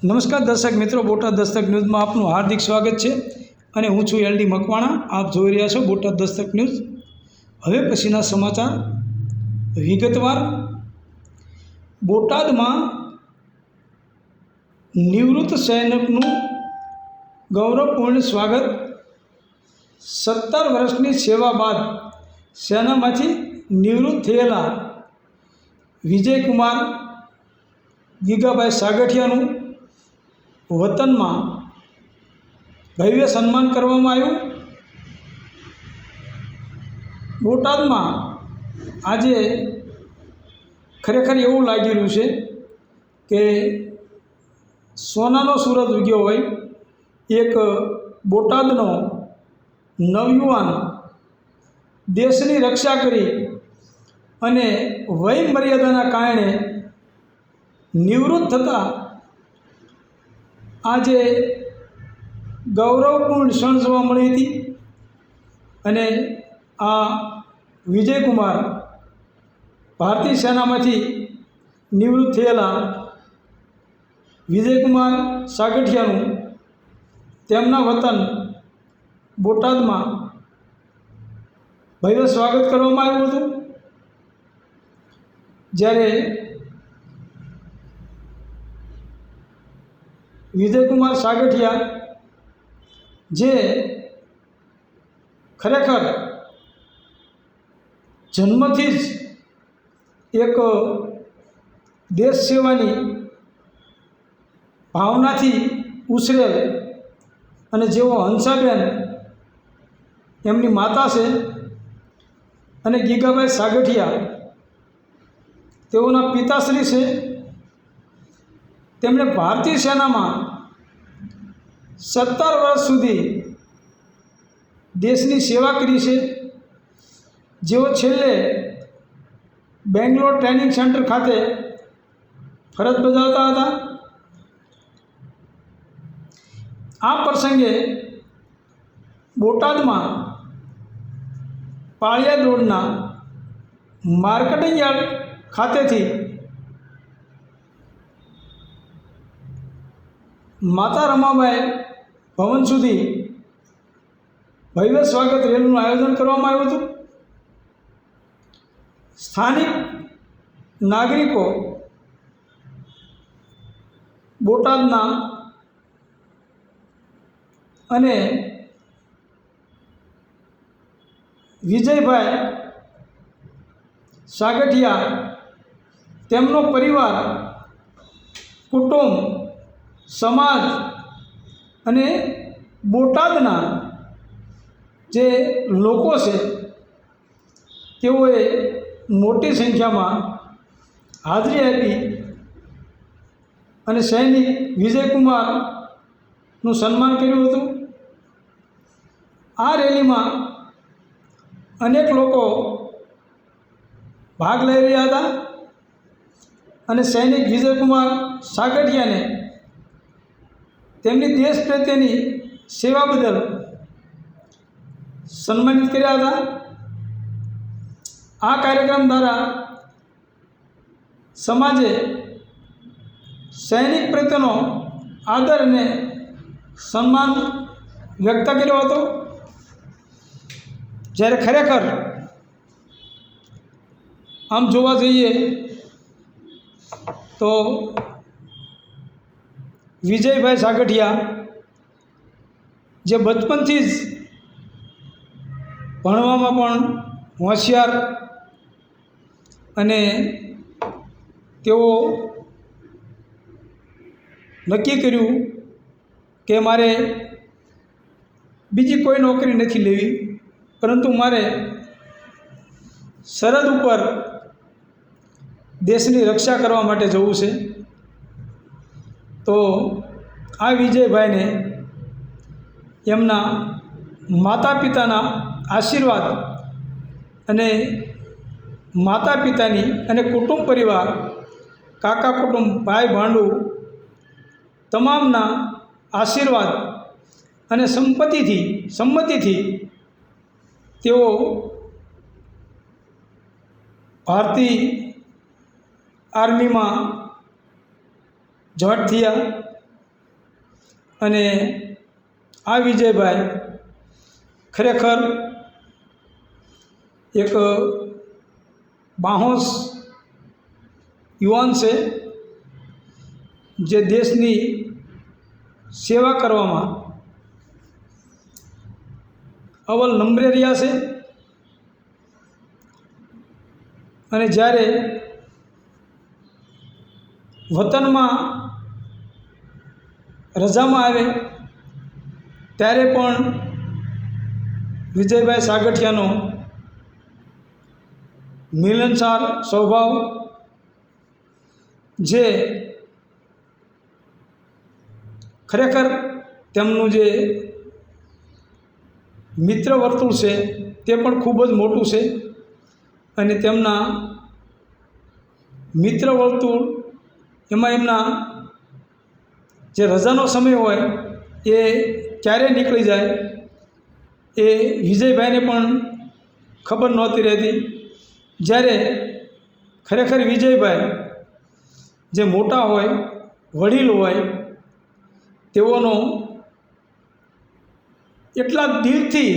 નમસ્કાર દર્શક મિત્રો, બોટાદ દસ્તક ન્યૂઝમાં આપનું હાર્દિક સ્વાગત છે અને હું છું એલડી મકવાણા. આપ જોઈ રહ્યા છો બોટાદ દસ્તક ન્યૂઝ. હવે પછીના સમાચાર વિગતવાર. બોટાદમાં નિવૃત્ત સૈનિકનું ગૌરવપૂર્ણ સ્વાગત. 17 વર્ષની સેવા બાદ સેનામાંથી નિવૃત્ત થયેલા વિજયકુમાર ગીગાભાઈ સાગઠિયાનું વતનમાં ભવ્ય સન્માન કરવામાં આવ્યું. બોટાદમાં આજે ખરેખર એવું લાગી રહ્યું છે કે સોનાનો સૂરજ ઉગ્યો હોય. એક બોટાદનો નવયુવાન દેશની રક્ષા કરી અને વય મર્યાદાના કારણે નિવૃત્ત થતાં આજે ગૌરવપૂર્ણ ક્ષણ જોવા મળી હતી. અને આ વિજયકુમાર ભારતીય સેનામાંથી નિવૃત્ત થયેલા વિજયકુમાર સાગઠિયાનું તેમના વતન બોટાદમાં ભવ્ય સ્વાગત કરવામાં આવ્યું હતું. જ્યારે વિજયકુમાર સાગઠિયા જે ખરેખર જન્મથી જ એક દેશ સેવાની ભાવનાથી ઉછરેલ અને જેઓ હંસાબેન એમની માતા છે અને ગીગાભાઈ સાગઠિયા તેઓના પિતાશ્રી છે. તેમણે ભારતીય સેનામાં 17 વર્ષ સુધી દેશની સેવા કરી છે. જેઓ છેલ્લે બેંગ્લોર ટ્રેનિંગ સેન્ટર ખાતે ફરજ બજાવતા હતા. આ પ્રસંગે બોટાદમાં પાળિયાદ રોડના માર્કેટિંગ યાર્ડ ખાતેથી માતા રમાબાઈ ભવન સુધી ભવ્ય સ્વાગત રેલીનું આયોજન કરવામાં આવ્યું હતું. સ્થાનિક નાગરિકો બોટાદના અને વિજયભાઈ સાગઠિયા તેમનો પરિવાર, કુટુંબ, સમાજ અને બોટાદના જે લોકો છે તેઓએ મોટી સંખ્યામાં હાજરી આપી અને સૈનિક વિજયકુમારનું સન્માન કર્યું હતું. આ રેલીમાં અનેક લોકો ભાગ લઈ રહ્યા હતા અને સૈનિક વિજયકુમાર સાગઠિયાને તેમની દેશ પ્રત્યેની સેવા બદલ સન્માનિત કર્યા હતા. આ કાર્યક્રમ દ્વારા સમાજે સૈનિક પ્રત્યેનો આદર અને સન્માન વ્યક્ત કર્યો હતો. જ્યારે ખરેખર આમ જોવા જઈએ તો વિજયભાઈ સાગઠિયા જે બચપનથી જ ભણવામાં પણ હોશિયાર અને તેઓ નક્કી કર્યું કે મારે બીજી કોઈ નોકરી નથી લેવી, પરંતુ મારે સરહદ ઉપર દેશની રક્ષા કરવા માટે જવું છે. તો આ વિજયભાઈને એમના માતા પિતાના આશીર્વાદ અને માતા પિતાની અને કુટુંબ પરિવાર, કાકા કુટુંબ, ભાઈ ભાંડુ તમામના આશીર્વાદ અને સંમતિથી તેઓ ભારતીય આર્મીમાં જોઈન્ટ થયા અને આ વિજયભાઈ ખરેખર એક બાહોશ યુવાન છે, જે દેશની સેવા કરવામાં અવ્વલ નંબરે રહ્યા છે. અને જ્યારે વતનમાં રજામાં આવે ત્યારે પણ વિજયભાઈ સાગઠિયાનો મિલનસાર સ્વભાવ, જે ખરેખર તેમનું જે મિત્ર વર્તુળ છે તે પણ ખૂબ જ મોટું છે. અને તેમના મિત્ર વર્તુળ એમાં એમના જે રજાનો સમય હોય એ ક્યારે નીકળી જાય એ વિજયભાઈને પણ ખબર નહોતી રહેતી. જ્યારે ખરેખર વિજયભાઈ જે મોટા હોય, વડીલ હોય, તેઓનો એટલા દિલથી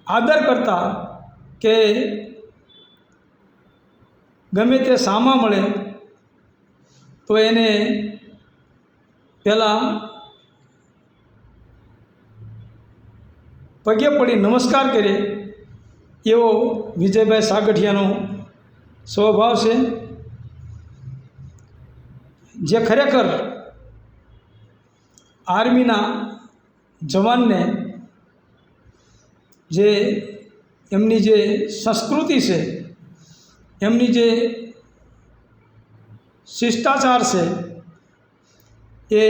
આદર કરતા કે ગમે તે સામા મળે તો એને પહેલાં પગે પડી નમસ્કાર કરે, એવો વિજયભાઈ સાગઠિયાનો સ્વભાવ છે, જે ખરેખર આર્મીના જવાનને જે એમની જે સંસ્કૃતિ છે, એમની જે શિષ્ટાચાર છે એ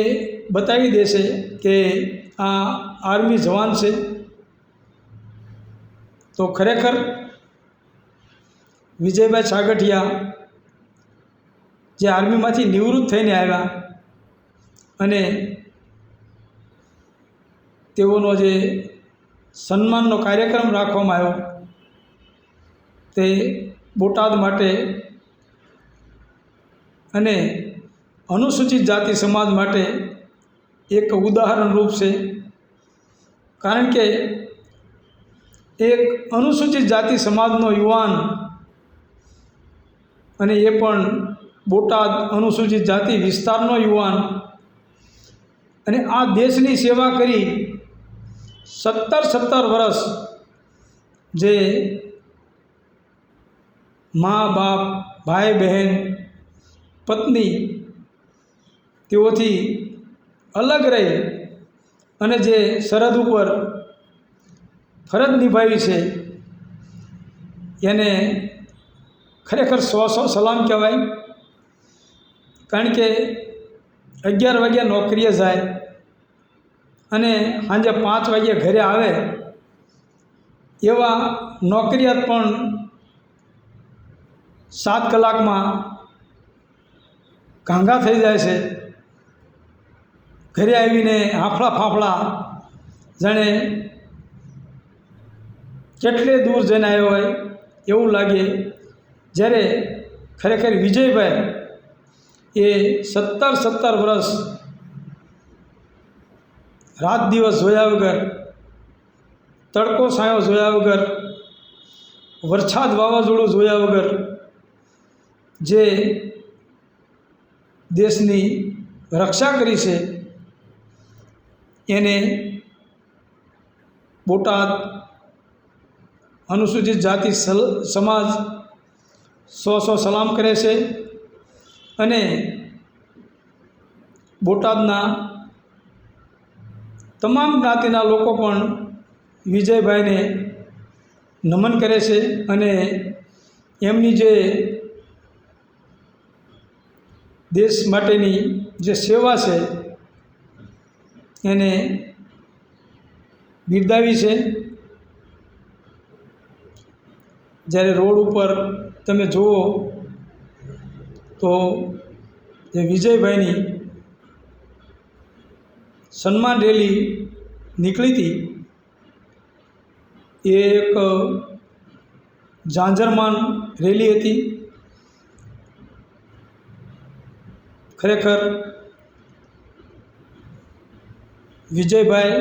બતાવી દેશે કે આ આર્મી જવાન છે. તો ખરેખર વિજયભાઈ સાગઠિયા જે આર્મીમાંથી નિવૃત્ત થઈને આવ્યા અને તેઓનો જે સન્માનનો કાર્યક્રમ રાખવામાં આવ્યો તે બોટાદ માટે અને અનુસૂચિત જાતિ સમાજ માટે એક ઉદાહરણરૂપ છે. કારણ કે એક અનુસૂચિત જાતિ સમાજનો યુવાન, અને એ પણ બોટાદ અનુસૂચિત જાતિ વિસ્તારનો યુવાન, અને આ દેશની સેવા કરી 17 વર્ષ જે મા બાપ, ભાઈ બહેન, પત્ની તેઓથી અલગ રહી અને જે સરહદ ઉપર ફરજ નિભાવી છે એને ખરેખર 100 સલામ કહેવાય. કારણ કે 11 વાગ્યા નોકરીએ જાય અને સાંજે 5 વાગ્યે ઘરે આવે, એવા નોકરિયાત પણ 7 કલાકમાં ઘાંઘા થઈ જાય છે. ઘરે આવીને હાંફળા ફાંફળા જાણે કેટલે દૂર જઈને આવ્યો હોય એવું લાગે. જ્યારે ખરેખર વિજયભાઈ એ 17 વર્ષ રાત દિવસ જોયા વગર, તડકો છાંયો જોયા વગર, વરસાદ વાવાઝોડું જોયા વગર જે દેશની રક્ષા કરી છે, એને બોટાદ અનુસૂચિત જાતિ સમાજ 100 સલામ કરે છે. અને બોટાદના તમામ જ્ઞાતિના લોકો પણ વિજયભાઈને નમન કરે છે. અને એમની જે દેશ માટેની જે સેવા છે એને બિરદાવી છે. જ્યારે રોડ ઉપર તમે જુઓ તો જે વિજયભાઈની સન્માન રેલી નીકળી હતી એ એક ઝાંઝરમાન રેલી હતી. ખરેખર વિજયભાઈ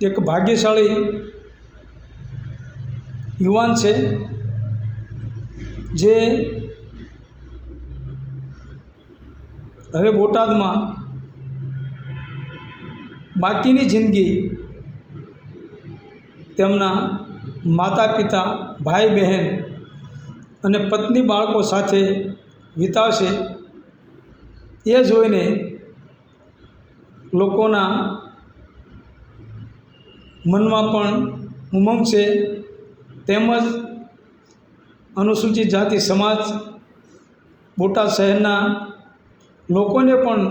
એક ભાગ્યશાળી યુવાન છે, જે હવે બોટાદમાં બાકીની જિંદગી તેમના માતા પિતા, ભાઈ બહેન અને પત્ની બાળકો સાથે વિતાવશે, એ જોઈને લોકોના મનમાં પણ ઉમંગ છે, તેમજ અનુસૂચિત જાતિ સમાજ બોટાદ શહેરના લોકોને પણ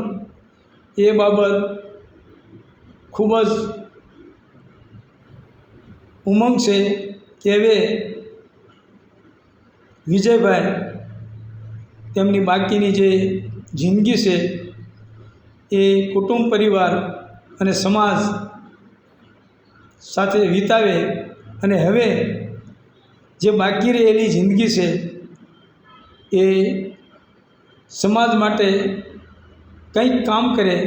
એ બાબત ખૂબ જ ઉમંગ છે કે હવે વિજયભાઈ તેમની બાકીની જે જિંદગી છે એ કુટુંબ પરિવાર અને સમાજ સાથે વિતાવે, અને હવે જે બાકી રહેલી જિંદગી છે એ સમાજ માટે કંઈક કામ કરે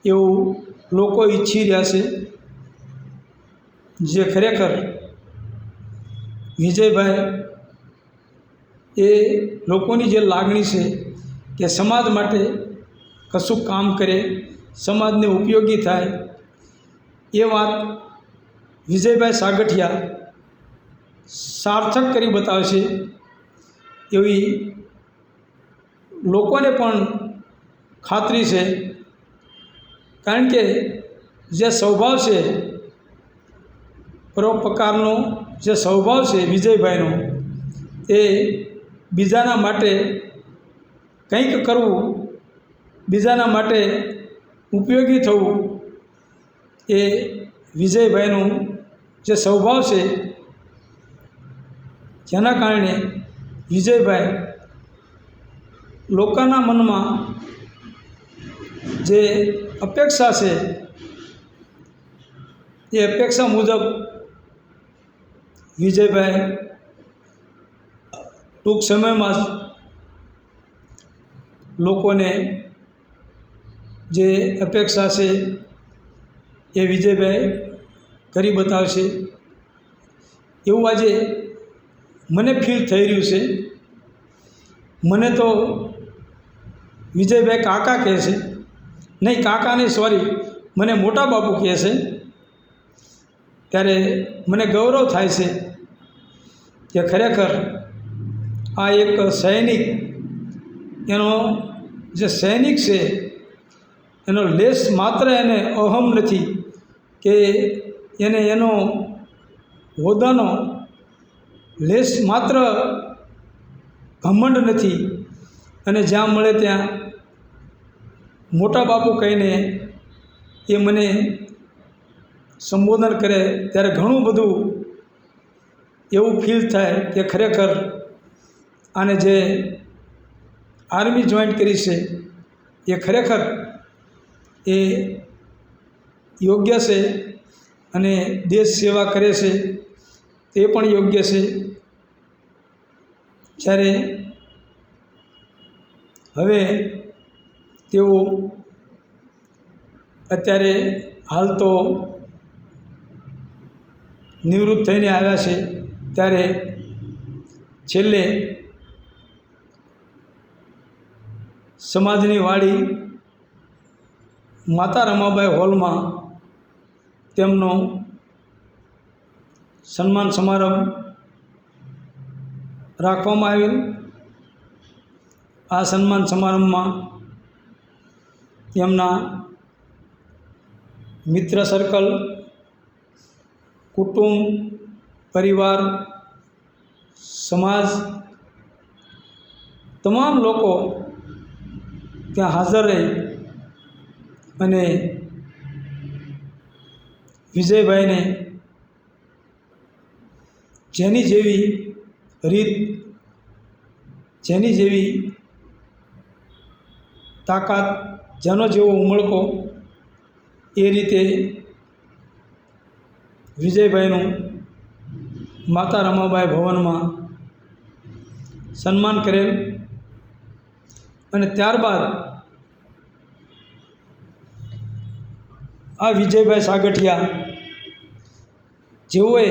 એવું લોકો ઈચ્છી રહ્યા છે, જે ખરેખર વિજયભાઈ એ લોકોની જે લાગણી છે કે સમાજ માટે કશું કામ કરે, સમાજને ઉપયોગી થાય, એ વાત વિજયભાઈ સાગઠિયા સાર્થક કરી બતાવશે એવી લોકોને પણ ખાતરી છે. કારણ કે જે સ્વભાવ છે, પરોપકારનો જે સ્વભાવ છે વિજયભાઈનો, એ બીજાના માટે કંઈક કરવું, બીજાના માટે ઉપયોગી થવું, એ વિજયભાઈનું જે સ્વભાવ છે, જેના કારણે વિજયભાઈ લોકોના મનમાં જે અપેક્ષા છે એ અપેક્ષા મુજબ વિજયભાઈ ટૂંક સમયમાં જ લોકોને જે અપેક્ષા છે એ વિજયભાઈ કરી બતાવશે એવું આજે મને ફીલ થઈ રહ્યું છે. મને તો વિજયભાઈ કાકા કહે છે, નહીં કાકા નહીં, સોરી, મને મોટા બાપુ કહે છે, ત્યારે મને ગૌરવ થાય છે કે ખરેખર આ એક સૈનિક, એનો જે સૈનિક છે એનો લેશ માત્ર એને અહમ નથી, કે એને એનો હોદ્દાનો લેશ માત્ર ઘમંડ નથી, અને જ્યાં મળે ત્યાં મોટા બાપુ કહીને એ મને સંબોધન કરે ત્યારે ઘણું બધું એવું ફીલ થાય કે ખરેખર આને જે આર્મી જોઈન કરી છે એ ખરેખર એ યોગ્ય છે, અને દેશ સેવા કરે છે તે પણ યોગ્ય છે. જ્યારે હવે તેઓ અત્યારે હાલ તો નિવૃત્ત થઈને આવ્યા છે, ત્યારે છેલ્લે સમાજની વાડી માતા રમાબાઈ હોલમાં તેમનો સન્માન સમારંભ રાખવામાં આવેલ. આ સન્માન સમારંભમાં એમના મિત્ર સર્કલ, કુટુંબ, પરિવાર, સમાજ, તમામ લોકો ત્યાં હાજર રહી અને વિજયભાઈને જેની જેવી રીત, જેની જેવી તાકાત, જેનો જેવો ઉમળકો, એ રીતે વિજયભાઈનું માતા રમાબાઈ ભવનમાં સન્માન કરેલ. અને ત્યારબાદ આ વિજયભાઈ સાગઠિયા જેઓએ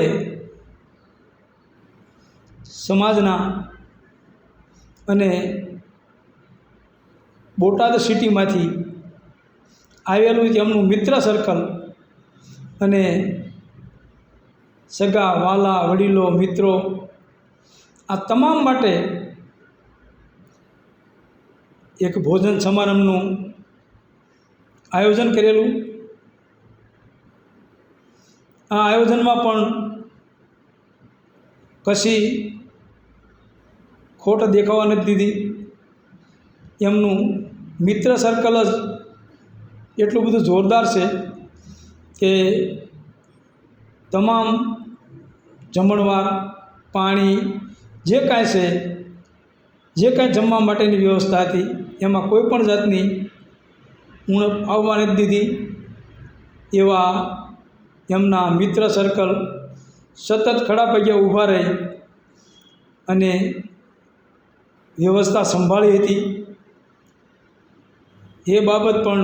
સમાજના અને બોટાદ સિટીમાંથી આવેલું એમનું મિત્ર સર્કલ અને સગા વાલા વડીલો મિત્રો આ તમામ માટે એક ભોજન સમારંભનું આયોજન કરેલું. આ આયોજનમાં પણ કશી ખોટ દેખાવા નથી દીધી. એમનું મિત્ર સર્કલ જ એટલું બધું જોરદાર છે કે તમામ જમણવાર પાણી જે કાંઈ છે, જે કાંઈ જમવા માટેની વ્યવસ્થા હતી એમાં કોઈ પણ જાતની ઉણપ આવવા નથી દીધી. એવા એમના મિત્ર સર્કલ સતત ખડા પગે ઊભા રહી અને વ્યવસ્થા સંભાળી હતી. એ બાબત પણ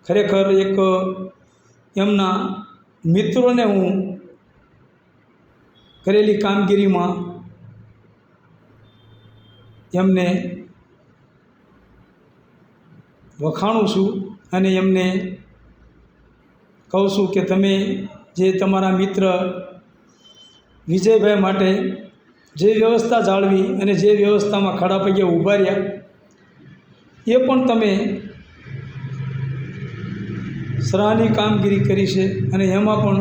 ખરેખર એક એમના મિત્રોને હું કરેલી કામગીરીમાં એમને વખાણું છું અને એમને કહું છું કે તમે જે તમારા મિત્ર વિજયભાઈ માટે જે વ્યવસ્થા જાળવી અને જે વ્યવસ્થામાં ખડા પગે ઊભા રહ્યા એ પણ તમે સરાહનીય કામગીરી કરી છે અને એમાં પણ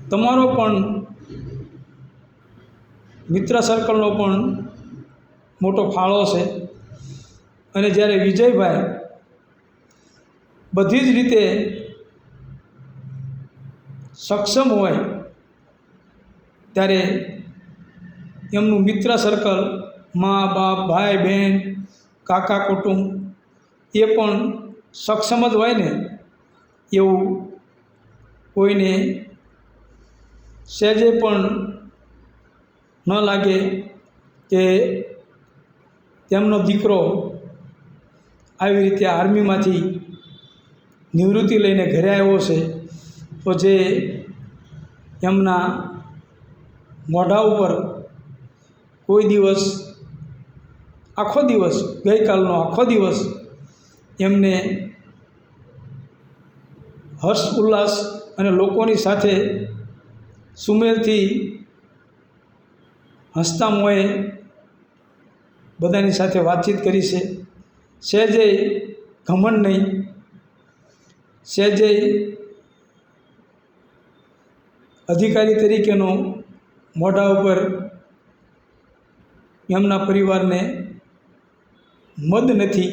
તમારો પણ મિત્ર સર્કલનો પણ મોટો ફાળો છે. અને જ્યારે વિજયભાઈ બધી જ રીતે સક્ષમ હોય ત્યારે એમનું મિત્ર સર્કલ મા બાપ ભાઈ બહેન કાકા કુટુંબ એ પણ સક્ષમ જ હોય ને એવું કોઈને સહેજે પણ ન લાગે કે તેમનો દીકરો આવી રીતે આર્મીમાંથી નિવૃત્તિ લઈને ઘરે આવ્યો છે તો જે એમના મોઢા ઉપર કોઈ દિવસ આખો દિવસ ગઈકાલનો આખો દિવસ એમને હર્ષ ઉલ્લાસ અને લોકોની સાથે સુમેળથી હસતા મોંએ બધાની સાથે વાતચીત કરી છે. સહેજે ઘમંડ નહીં, સહેજે અધિકારી તરીકેનો મોઢા ઉપર એમના પરિવારને મદ નથી.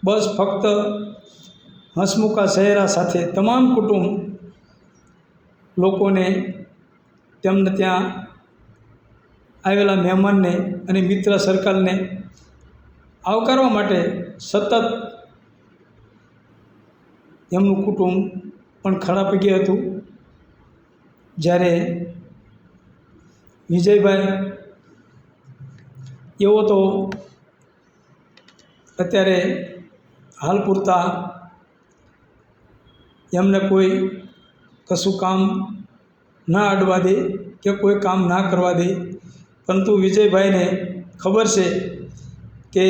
બસ ફક્ત હસમુખા ચહેરા સાથે તમામ કુટુંબ લોકોને તેમને ત્યાં આવેલા મહેમાનને અને મિત્ર સર્કલને આવકારવા માટે સતત એમનું કુટુંબ પણ ખડા પગે હતું. જ્યારે વિજયભાઈ એવો તો અત્યારે હાલ પૂરતા એમને કોઈ કશું કામ ના અડવા દે કે કોઈ કામ ના કરવા દે, પરંતુ વિજયભાઈને ખબર છે કે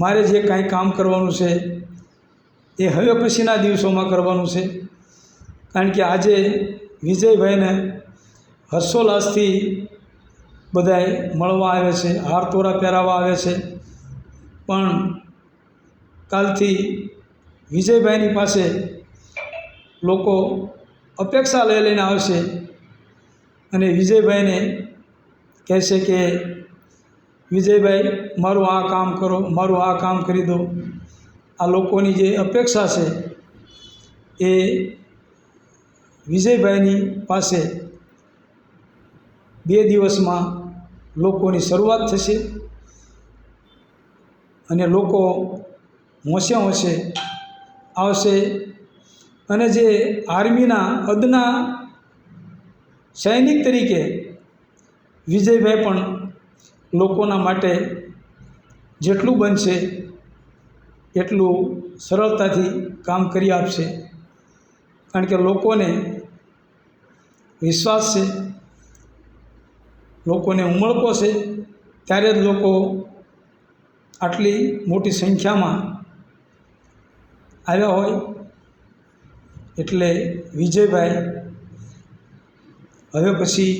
મારે જે કાંઈ કામ કરવાનું છે એ હવે પછીના દિવસોમાં કરવાનું છે. કારણ કે આજે વિજયભાઈને હર્ષોલ્લાસથી બધાએ મળવા આવે છે, હાર તોરા પહેરાવવા આવે છે, પણ કાલથી વિજયભાઈની પાસે લોકો અપેક્ષા લઈને આવશે અને વિજયભાઈને કહેશે કે વિજયભાઈ મારું આ કામ કરો, મારું આ કામ કરી દો. આ લોકોની જે અપેક્ષા છે એ વિજયભાઈની પાસે 2 દિવસમાં લોકોની શરૂઆત થશે અને લોકો હોંશે હોંશે આવશે. અને જે આર્મીના અદના સૈનિક તરીકે વિજયભાઈ પણ લોકોના માટે જેટલું બનશે એટલું સરળતાથી કામ કરી આપશે, કારણ કે લોકોને વિશ્વાસ છે, લોકોને ઉમળકો છે, ત્યારે જ લોકો આટલી મોટી સંખ્યામાં આવ્યા હોય. એટલે વિજયભાઈ હવે પછી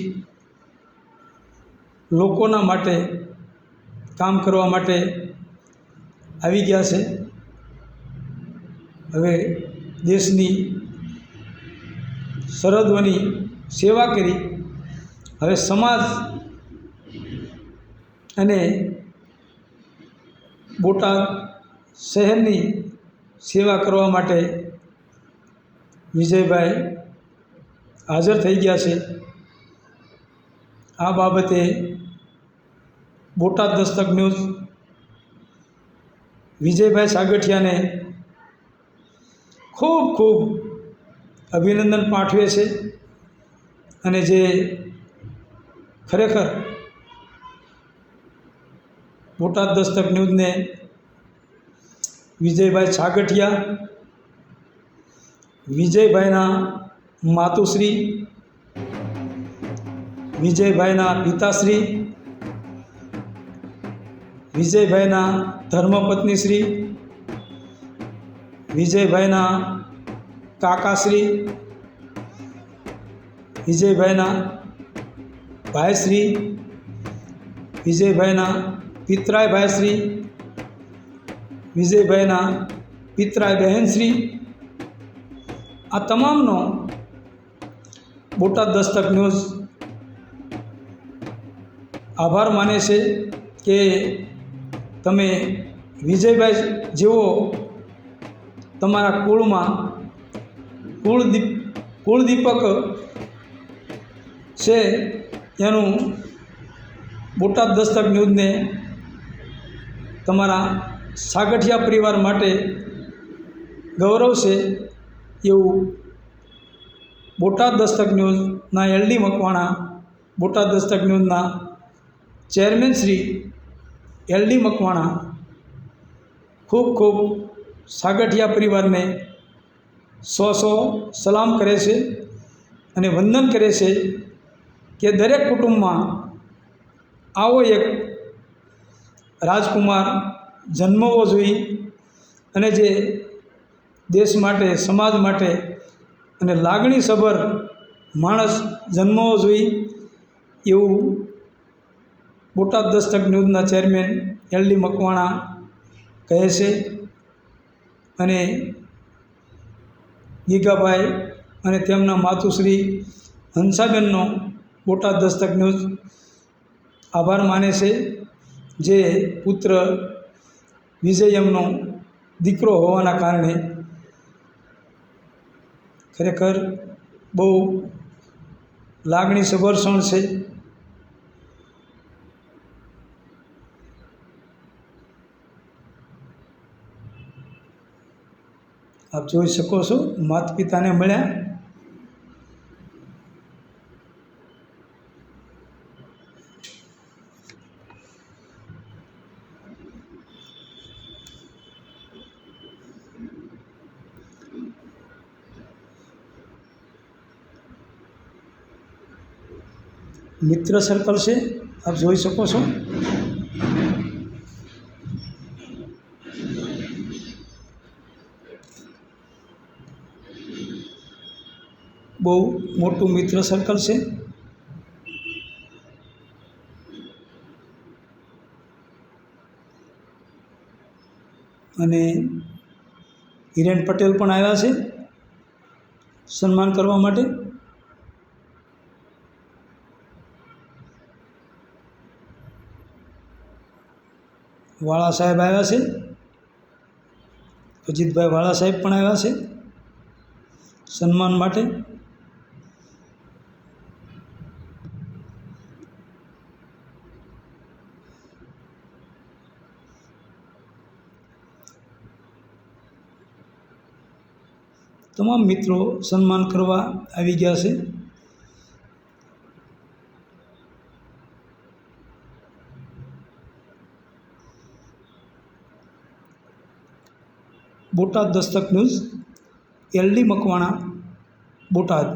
લોકોના માટે કામ કરવા માટે આવી ગયા છે. હવે દેશની સરહદોની સેવા કરી હવે સમાજ અને બોટાદ શહેરની સેવા કરવા માટે વિજયભાઈ હાજર થઈ ગયા છે. આ બાબતે બોટાદ દસ્તક ન્યૂઝ વિજયભાઈ સાગઠિયાને ખૂબ ખૂબ અભિનંદન પાઠવે છે. અને જે ખરેખર બોટાદ દસ્તક ન્યૂઝને વિજયભાઈ સાગઠિયા, વિજયભાઈના માતુશ્રી, વિજયભાઈના પિતાશ્રી, વિજયભાઈના ધર્મપત્નીશ્રી, વિજયભાઈના કાકાશ્રી, વિજયભાઈના ભાઈશ્રી, વિજયભાઈના પિતરાય ભાઈશ્રી, વિજયભાઈના પિતરાય બહેનશ્રી, આ તમામનો બોટાદ દસ્તક ન્યૂઝ આભાર માને છે કે તમે વિજયભાઈ જેવો તમારા કુળમાં કુળદીપક છે એનું બોટાદ દસ્તક ન્યૂઝને તમારા સાગઠિયા પરિવાર માટે ગૌરવ છે એવું બોટાદ દસ્તક ન્યૂઝના એલડી મકવાણા, બોટાદ દસ્તક ન્યૂઝના ચેરમેન શ્રી એલડી મકવાણા ખૂબ ખૂબ સાગઠિયા પરિવારને સો સલામ કરે છે અને વંદન કરે છે કે દરેક કુટુંબમાં આવો એક રાજકુમાર જન્મવો જોઈએ અને જે દેશ માટે, સમાજ માટે અને લાગણીસભર માણસ જન્મવો જોઈએ એવું બોટાદ દસ્તક ન્યૂઝના ચેરમેન એલડી મકવાણા કહે છે. અને ગીગાભાઈ અને તેમના માતુશ્રી હંસાબેનનો બોટાદ દસ્તક ન્યૂઝ આભાર માને છે, જે પુત્ર વિજય એમનો દીકરો હોવાના કારણે ખરેખર બહુ લાગણીસભર ક્ષણ છે. આપ જોઈ શકો છો માતા પિતાને મળ્યા. મિત્ર સર્કલ છે, આપ જોઈ શકો છો. બહુ મોટું મિત્ર સર્કલ છે. અને હિરેન પટેલ પણ આવ્યા છે સન્માન કરવા માટે. વાળા સાહેબ આવ્યા છે, અજીતભાઈ વાળા સાહેબ પણ આવ્યા છે સન્માન માટે. તમામ મિત્રો સન્માન કરવા આવી ગયા છે. Botad Dastak news, LD Makwana, Botad.